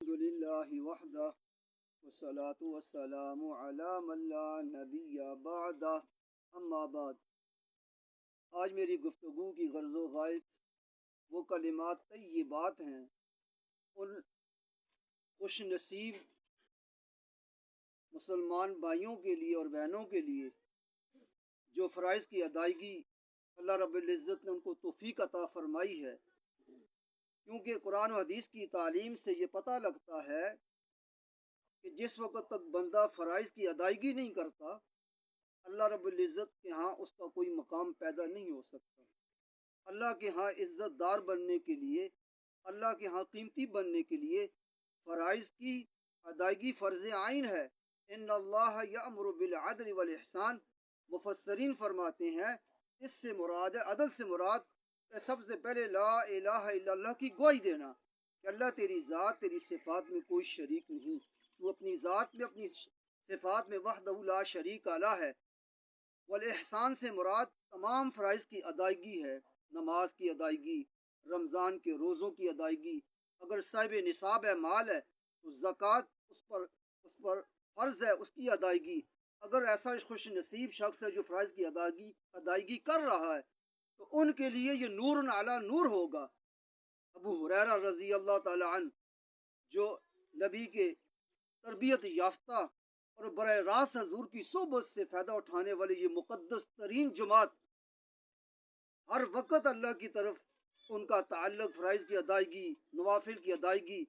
الحمدللہ وحدہ والصلاة والسلام علی من لا نبی بعدہ اما بعد۔ آج میری گفتگو کی غرض و غائط وہ کلمات طیبات ہیں، ان خوش نصیب مسلمان بھائیوں کے لیے اور بہنوں کے لیے جو فرائض کی ادائیگی اللہ رب العزت نے ان کو توفیق عطا فرمائی ہے، کیونکہ قرآن و حدیث کی تعلیم سے یہ پتہ لگتا ہے کہ جس وقت تک بندہ فرائض کی ادائیگی نہیں کرتا، اللہ رب العزت کے ہاں اس کا کوئی مقام پیدا نہیں ہو سکتا۔ اللہ کے ہاں عزت دار بننے کے لیے، اللہ کے ہاں قیمتی بننے کے لیے فرائض کی ادائیگی فرض عین ہے۔ ان اللہ یأمر بالعدل والاحسان، مفسرین فرماتے ہیں اس سے مراد ہے، عدل سے مراد سب سے پہلے لا الہ الا اللہ کی گواہی دینا کہ اللہ تیری ذات، تیری صفات میں کوئی شریک نہیں، تو اپنی ذات میں، اپنی صفات میں وحدہ لا شریک الہ ہے۔ والاحسان سے مراد تمام فرائض کی ادائیگی ہے، نماز کی ادائیگی، رمضان کے روزوں کی ادائیگی، اگر صاحب نصاب ہے، مال ہے تو زکوٰۃ اس پر فرض ہے، اس کی ادائیگی۔ اگر ایسا خوش نصیب شخص ہے جو فرائض کی ادائیگی کر رہا ہے تو ان کے لیے یہ نور علی نور ہوگا۔ ابو ہریرہ رضی اللہ تعالی عنہ جو نبی کے تربیت یافتہ اور براہ راست حضور کی صحبت سے فائدہ اٹھانے والی یہ مقدس ترین جماعت، ہر وقت اللہ کی طرف ان کا تعلق فرائض کی ادائیگی، نوافل کی ادائیگی،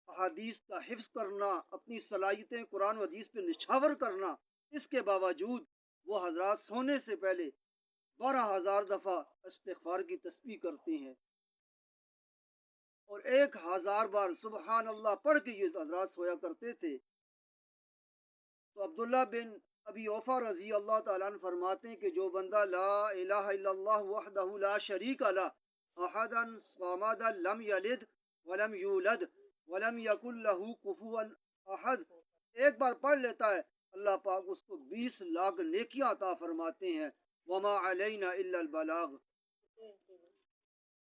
احادیث کا حفظ کرنا، اپنی صلاحیتیں قرآن و حدیث پہ نچھاور کرنا۔ اس کے باوجود وہ حضرات سونے سے پہلے 12,000 دفعہ استغفار کی تسبیح کرتے ہیں اور 1,000 بار سبحان اللہ پڑھ کے یہ حضرات سویا کرتے تھے۔ تو عبداللہ بن ابی اوفا رضی اللہ تعالیٰ عنہ فرماتے ہیں کہ جو بندہ لا الہ الا اللہ وحدہ لا شریک لہ احدا صمد لم یلد ولم یولد ولم یکن لہ کفوا احد ایک بار پڑھ لیتا ہے، اللہ پاک اس کو 20 لاکھ نیکیاں عطا فرماتے ہیں۔ وما علینا الا البلاغ۔